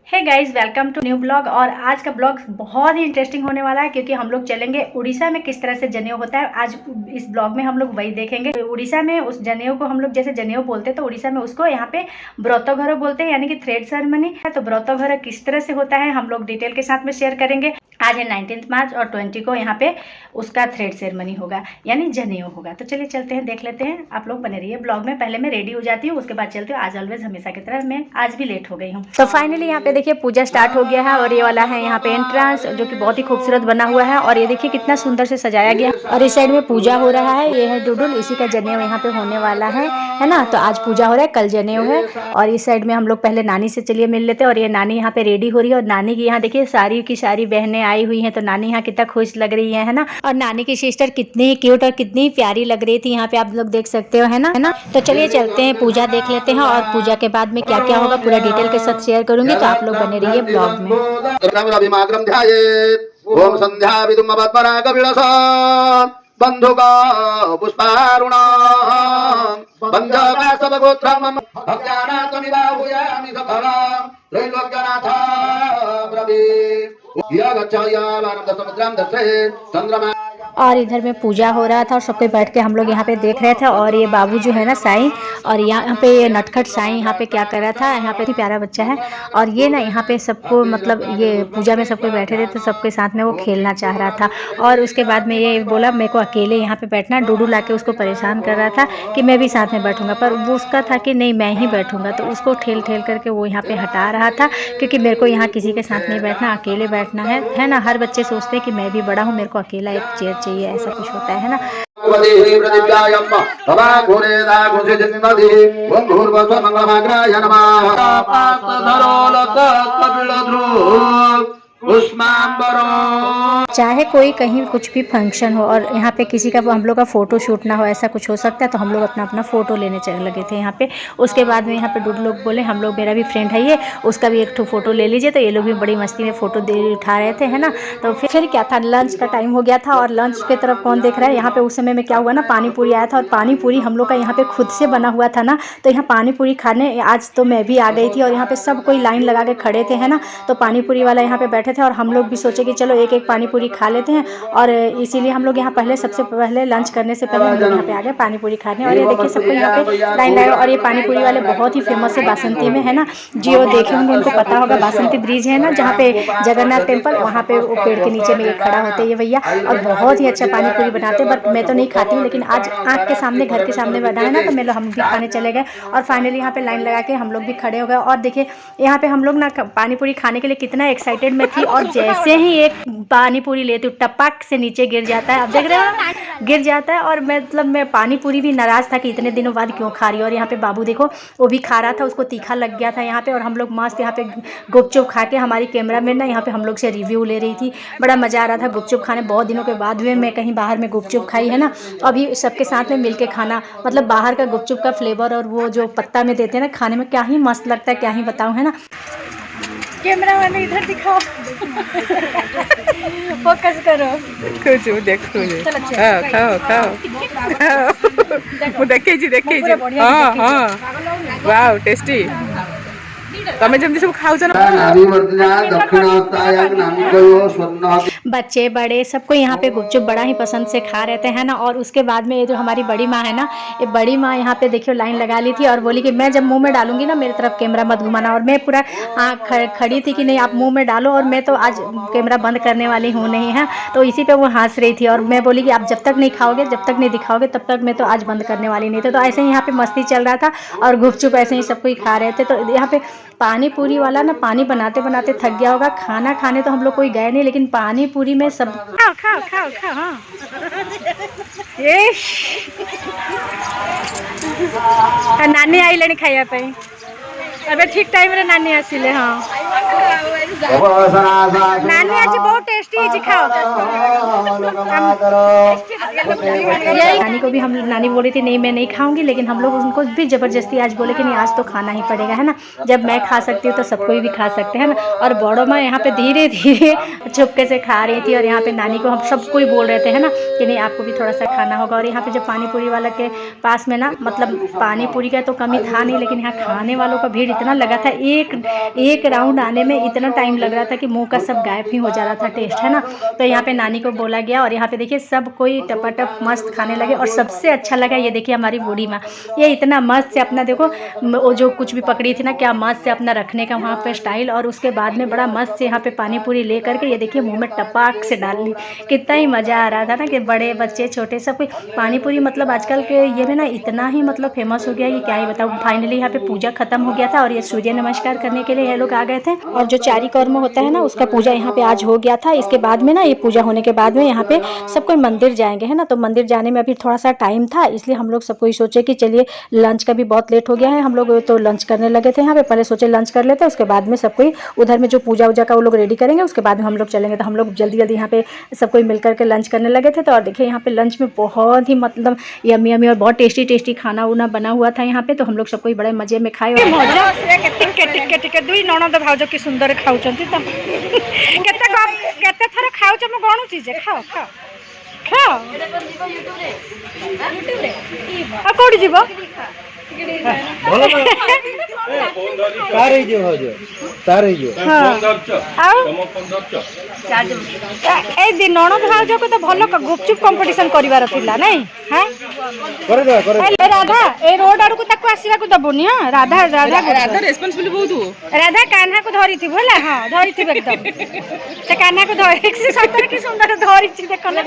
Hey guys, welcome to new blog. और आज का ब्लॉग बहुत ही इंटरेस्टिंग होने वाला है क्योंकि हम लोग चलेंगे उड़ीसा में किस तरह से जनेऊ होता है। आज इस ब्लॉग में हम लोग वही देखेंगे। उड़ीसा में उस जनेऊ को हम लोग जैसे जनेऊ बोलते हैं तो उड़ीसा में उसको यहाँ पे ब्रतघर बोलते हैं, यानी कि थ्रेड सेरेमनी है। तो ब्रतघर किस तरह से होता है हम लोग डिटेल के साथ में शेयर करेंगे। आज है 19 मार्च और 20 को यहाँ पे उसका थ्रेड सेरेमनी होगा, यानी जनेऊ होगा। तो चलिए चलते हैं, देख लेते हैं। आप लोग बने रहिए ब्लॉग में। पहले मैं रेडी हो जाती हूँ, उसके बाद चलती हूँ। आज ऑलवेज हमेशा की तरह मैं आज भी लेट हो गई हूँ। तो फाइनली यहाँ पे देखिए पूजा स्टार्ट हो गया है और ये वाला है यहाँ पे एंट्रेंस, जो कि बहुत ही खूबसूरत बना हुआ है। और ये देखिए कितना सुंदर से सजाया गया है। और इस साइड में पूजा हो रहा है, ये है डुडुल, इसी का जनेऊ यहाँ पे होने वाला है ना। तो आज पूजा हो रहा है, कल जनेऊ है। और इस साइड में हम लोग पहले नानी से चलिए मिल लेते हैं। और ये नानी यहाँ पे रेडी हो रही है और नानी की यहाँ देखिए सारी की सारी बहनें आई हुई हैं। तो नानी यहाँ कितना खुश लग रही है ना। और नानी की सिस्टर कितनी क्यूट और कितनी प्यारी लग रही थी, यहाँ पे आप लोग देख सकते हो, है ना। तो चलिए चलते हैं, पूजा देख लेते हैं और पूजा के बाद में क्या क्या होगा पूरा डिटेल के साथ शेयर करूंगी। तो आप लोग बने रहिए ब्लॉग में। ओम संध्या विदुम पद्मनाग विलसा बंधुका पुष्पारुणा बंधका सब गोत्रम भक्त्यानात्मनिबाहुयामि सफलम त्रैलोक्यनाथ प्रभे या गच्छायालानंद समुद्रम दर्शये चंद्रमा। और इधर में पूजा हो रहा था और सबको बैठ के हम लोग यहाँ पे देख रहे थे। और ये बाबू जो है ना साईं, और यहाँ पे ये नटखट साईं यहाँ पे क्या कर रहा था, यहाँ पे प्यारा बच्चा है। और ये ना यहाँ पे सबको मतलब ये पूजा में सबको बैठे थे तो सबके साथ में वो खेलना चाह रहा था। और उसके बाद में ये बोला मेरे को अकेले यहाँ पे बैठना। डूडू लाके उसको परेशान कर रहा था कि मैं भी साथ में बैठूंगा, पर वो उसका था कि नहीं मैं ही बैठूंगा। तो उसको ठेल ठेल करके वो यहाँ पे हटा रहा था क्योंकि मेरे को यहाँ किसी के साथ नहीं बैठना, अकेले बैठना है ना। हर बच्चे सोचते हैं कि मैं भी बड़ा हूँ, मेरे को अकेला एक चेयर चाहिए, ऐसा कुछ होता है ना। चाहे कोई कहीं कुछ भी फंक्शन हो और यहाँ पे किसी का हम लोग का फोटो शूट ना हो, ऐसा कुछ हो सकता है, तो हम लोग अपना अपना फोटो लेने चले लगे थे यहाँ पे। उसके बाद में यहाँ पे डूडू लोग बोले हम लोग, मेरा भी फ्रेंड है ये, उसका भी एक ठो फोटो ले लीजिए। तो ये लोग भी बड़ी मस्ती में फोटो उठा रहे थे, है ना। तो फिर क्या था, लंच का टाइम हो गया था और लंच की तरफ कौन देख रहा है। यहाँ पे उस समय में क्या हुआ ना, पानी पूरी आया था और पानी पूरी हम लोग का यहाँ पे खुद से बना हुआ था ना। तो यहाँ पानी पूरी खाने आज तो मैं भी आ गई थी और यहाँ पे सब कोई लाइन लगा के खड़े थे, है ना। तो पानी पूरी वाला यहाँ पे बैठे थे और हम लोग भी सोचे कि चलो एक एक पानी पूरी खा लेते हैं। और इसीलिए हम लोग यहाँ पहले सबसे पहले लंच करने से पहले हम लोग यहाँ पे आ गए पानी पूरी खाने। और ये देखिए सबको यहाँ पे लाइन लगा। और ये पानी पूरी वाले बहुत ही फेमस है बासंती में, है ना। जियो देखे होंगे उनको पता होगा, बासंती ब्रिज है ना जहाँ पे जगन्नाथ टेम्पल, वहाँ पे वो पेड़ के नीचे में ये खड़ा होते हैं ये भैया। और बहुत ही अच्छा पानी पूरी बनाते हैं, बट मैं तो नहीं खाती हूँ, लेकिन आज आँख के सामने घर के सामने बना है ना, तो हम भी खाने चले गए। और फाइनली यहाँ पे लाइन लगा के हम लोग भी खड़े हो गए। और देखिए यहाँ पे हम लोग ना पानी पूरी खाने के लिए कितना एक्साइटेड में थी। और जैसे ही एक पानी पूरी लेती हूँ टपक से नीचे गिर जाता है। अब देख रहे हो गिर जाता है। और मतलब मैं पानी पूरी भी नाराज़ था कि इतने दिनों बाद क्यों खा रही है। और यहाँ पे बाबू देखो वो भी खा रहा था, उसको तीखा लग गया था यहाँ पे। और हम लोग मस्त यहाँ पे गुपचुप खा के, हमारी कैमरा मैन ना यहाँ पे हम लोग से रिव्यू ले रही थी। बड़ा मज़ा आ रहा था गुपचुप खाने, बहुत दिनों के बाद में मैं कहीं बाहर में गुपचुप खाई, है ना। अभी सबके साथ में मिल के खाना, मतलब बाहर का गुपचुप का फ्लेवर और वो जो पत्ता में देते हैं ना खाने में, क्या ही मस्त लगता है, क्या ही बताऊँ, है ना। कैमरा मैन इधर दिखाओ, फोकस करो। देखो खाओ खाओ देखे हाँ वाओ टेस्टी। तमें जमती सब खाऊ बच्चे बड़े सबको यहाँ पे गुपचुप बड़ा ही पसंद से खा रहे थे, है ना। और उसके बाद में ये जो हमारी बड़ी माँ है ना, ये बड़ी माँ यहाँ पे देखियो लाइन लगा ली थी और बोली कि मैं जब मुंह में डालूंगी ना मेरी तरफ कैमरा मत घुमाना। और मैं पूरा खड़ी थी कि नहीं आप मुंह में डालो, और मैं तो आज कैमरा बंद करने वाली हूँ नहीं, है। तो इसी पे वो हंस रही थी और मैं बोली कि आप जब तक नहीं खाओगे, जब तक नहीं दिखाओगे, तब तक मैं तो आज बंद करने वाली नहीं थी। तो ऐसे ही यहाँ पे मस्ती चल रहा था और गुपचुप ऐसे ही सबको ही खा रहे थे। तो यहाँ पे पानी पूरी वाला ना पानी बनाते बनाते थक गया होगा। खाना खाने तो हम लोग कोई गए नहीं, लेकिन पानी पूरी में सब खाओ खाओ खाओ खाओ। हाँ नानी आई लेनी खाइया पे अबे ठीक टाइम रे नानी आसिले। हाँ नानी आज बहुत टेस्टी जी खाओ। नानी को भी हम नानी बोली थी नहीं मैं नहीं खाऊंगी, लेकिन हम लोग उनको भी ज़बरदस्ती आज बोले कि नहीं आज तो खाना ही पड़ेगा, है ना। जब मैं खा सकती हूँ तो सब कोई भी खा सकते हैं ना। और बड़ों माँ यहाँ पे धीरे धीरे चुपके से खा रही थी, और यहाँ पे नानी को हम सबको ही बोल रहे थे, है ना, कि नहीं आपको भी थोड़ा सा खाना होगा। और यहाँ पे जब पानी पूरी वाला के पास में ना, मतलब पानी पूरी का तो कमी था नहीं, लेकिन यहाँ खाने वालों का भीड़ इतना लगा था, एक राउंड आने में इतना टाइम लग रहा था कि मुंह का सब गायब ही हो जा रहा था टेस्ट, है ना। तो यहाँ पे नानी को बोला गया, और यहाँ पे देखिए सब कोई टपाटप मस्त खाने लगे। और सबसे अच्छा लगा ये देखिए हमारी बूढ़ी माँ, ये इतना मस्त से अपना देखो वो जो कुछ भी पकड़ी थी ना, क्या मस्त से अपना रखने का वहाँ पे स्टाइल, और उसके बाद में बड़ा मस्त से यहाँ पे पानी पूरी ले करके ये देखिए मुँह में टपाक से डाल ली। कितना ही मज़ा आ रहा था ना, कि बड़े बच्चे छोटे सब कोई पानी पूरी, मतलब आजकल के ये में ना इतना ही मतलब फेमस हो गया कि क्या ही बताऊँ। फाइनली यहाँ पे पूजा खत्म हो गया था, और ये सूर्य नमस्कार करने के लिए ये लोग आ गए थे। और जो चारी कर्म होता है ना, उसका पूजा यहाँ पे आज हो गया था। इसके बाद में ना, ये पूजा होने के बाद में यहाँ पे सब कोई मंदिर जाएंगे, है ना। तो मंदिर जाने में अभी थोड़ा सा टाइम था, इसलिए हम लोग सब कोई सोचे कि चलिए लंच का भी बहुत लेट हो गया है, हम लोग तो लंच करने लगे थे यहाँ पे। पहले सोचे लंच कर लेते, उसके बाद में सब कोई उधर में जो पूजा उजा का वो लोग रेडी करेंगे, उसके बाद में हम लोग चलेंगे। तो हम लोग जल्दी जल्दी यहाँ पे सब कोई मिलकर के लंच करने लगे थे। तो और देखिए यहाँ पे लंच में बहुत ही मतलब यमी यमी और बहुत टेस्टी टेस्टी खाना उना बना हुआ था यहाँ पे। तो हम लोग सब कोई बड़े मजे में खाए। दुई ननद भाउज कि सुंदर खाउछंती त केते थर खाउछ म गणुची जे खाओ खाओ खाओ यूट्यूब रे आ कोडी जीवो भलो तारे जो हो जो तारे जो ए दिन ननद भाउज को तो भलो गुपचुप कंपटीशन करिवार थिला नै हां करे दो करे राधा ए रोड आड़ को ताको आसीबा को दबोनी। हां राधा राधा राधा रेस्पॉन्सिबल बहुत राधा कान्हा को धरी थी बोला। हां धरी थी एकदम से कान्हा को धरी से सतर की सुंदर धरी थी देखला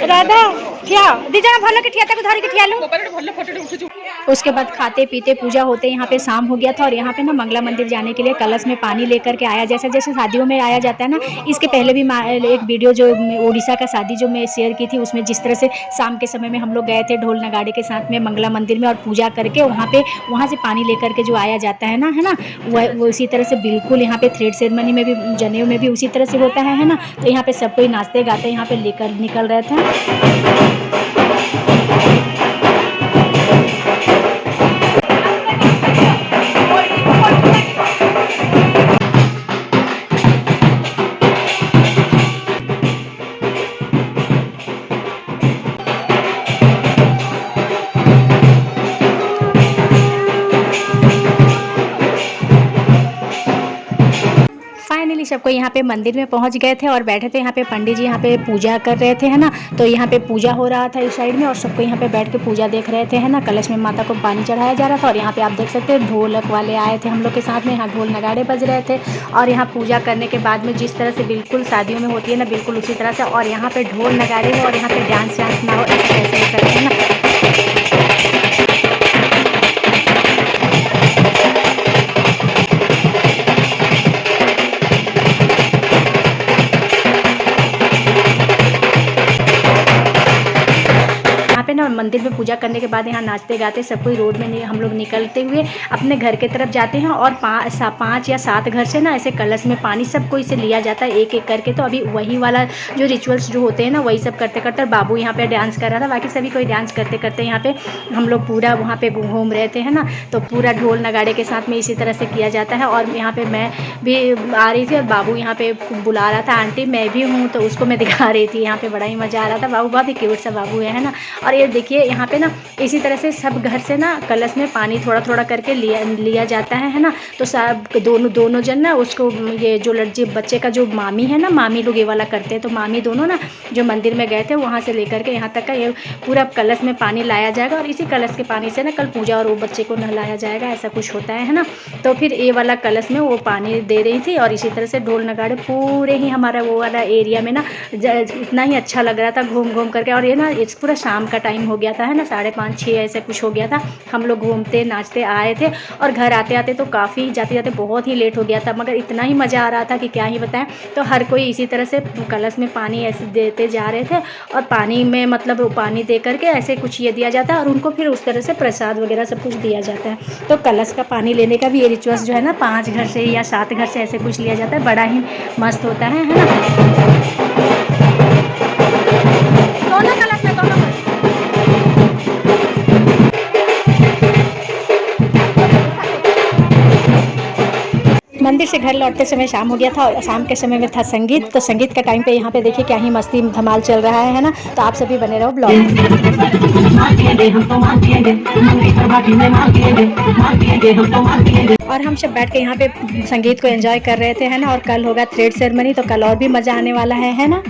राधा क्या दी जना भलो के ठिया ताको धरी के ठिया लो भलो फोटो उठु। उसके बाद खाते पीते पूजा होते यहाँ पे शाम हो गया था। और यहाँ पे ना मंगला मंदिर जाने के लिए कलश में पानी लेकर के आया, जैसे जैसे शादियों में आया जाता है ना। इसके पहले भी एक वीडियो जो उड़ीसा का शादी जो मैं शेयर की थी, उसमें जिस तरह से शाम के समय में हम लोग गए थे ढोल नगाड़े के साथ में मंगला मंदिर में, और पूजा करके वहाँ से पानी लेकर के जो आया जाता है ना, है ना, वो उसी तरह से बिल्कुल यहाँ पे थ्रेड सेरेमनी में भी जनेऊ में भी उसी तरह से होता है ना। तो यहाँ पे सब कोई नाचते गाते यहाँ पे लेकर निकल रहे थे। फाइनली सबको यहाँ पे मंदिर में पहुँच गए थे और बैठे थे यहाँ पे। पंडित जी यहाँ पे पूजा कर रहे थे, है ना। तो यहाँ पे पूजा हो रहा था इस साइड में, और सबको यहाँ पे बैठ के पूजा देख रहे थे, है ना। कलश में माता को पानी चढ़ाया जा रहा था। और यहाँ पे आप देख सकते हैं ढोलक वाले आए थे हम लोग के साथ में, यहाँ ढोल नगाड़े बज रहे थे। और यहाँ पूजा करने के बाद में जिस तरह से बिल्कुल शादियों में होती है ना, बिल्कुल उसी तरह से। और यहाँ पे ढोल नगाड़े हो और यहाँ पे डांस वांस ना हो, ऐसे करते हैं ना। मंदिर में पूजा करने के बाद यहाँ नाचते गाते सब कोई रोड में हम लोग निकलते हुए अपने घर के तरफ जाते हैं। और 5 या 7 घर से ना ऐसे कलश में पानी सब कोई से लिया जाता है एक एक करके। तो अभी वही वाला जो रिचुअल्स जो होते हैं ना, वही सब करते करते बाबू यहाँ पे डांस कर रहा था। बाकी सभी कोई डांस करते करते यहाँ पे हम लोग पूरा वहाँ पे घूम रहे थे, है ना। तो पूरा ढोल नगाड़े के साथ में इसी तरह से किया जाता है। और यहाँ पे मैं भी आ रही थी और बाबू यहाँ पे बुला रहा था, आंटी मैं भी हूँ, तो उसको मैं दिखा रही थी। यहाँ पे बड़ा ही मज़ा आ रहा था। बाबू बहुत ही क्यूट सा बाबू है ना। और ये देखिए यहाँ पे ना इसी तरह से सब घर से ना कलश में पानी थोड़ा थोड़ा करके लिया जाता है ना। तो सब दोनों जन ना उसको, ये जो लड़की बच्चे का जो मामी है ना, मामी लोग ये वाला करते हैं। तो मामी दोनों ना जो मंदिर में गए थे वहाँ से लेकर के यहाँ तक का ये पूरा कलश में पानी लाया जाएगा। और इसी कलश के पानी से ना कल पूजा और वो बच्चे को नहलाया जाएगा, ऐसा कुछ होता है ना। तो फिर ये वाला कलश में वो पानी दे रही थी। और इसी तरह से ढोल नगाड़े पूरे ही हमारा वो वाला एरिया में ना इतना ही अच्छा लग रहा था घूम घूम करके। और ये ना पूरा शाम का टाइम हो गया था, है ना, 5:30-6 ऐसे कुछ हो गया था। हम लोग घूमते नाचते आए थे और घर आते आते तो काफ़ी जाते जाते बहुत ही लेट हो गया था, मगर इतना ही मज़ा आ रहा था कि क्या ही बताएं। तो हर कोई इसी तरह से कलश में पानी ऐसे देते जा रहे थे और पानी में मतलब पानी दे करके ऐसे कुछ ये दिया जाता है और उनको फिर उस तरह से प्रसाद वगैरह सब कुछ दिया जाता है। तो कलश का पानी लेने का भी ये रिचुअल्स जो है ना 5 घर से या 7 घर से ऐसे कुछ लिया जाता है, बड़ा ही मस्त होता है ना। दोनों कलश में दोनों मंदिर से घर लौटते समय शाम हो गया था और शाम के समय में था संगीत। तो संगीत का टाइम पे यहाँ पे देखिए क्या ही मस्ती धमाल चल रहा है ना। तो आप सभी बने रहो ब्लॉग में। और हम सब बैठ के यहाँ पे संगीत को एंजॉय कर रहे थे, है ना। और कल होगा थ्रेड सेरेमनी, तो कल और भी मज़ा आने वाला है ना।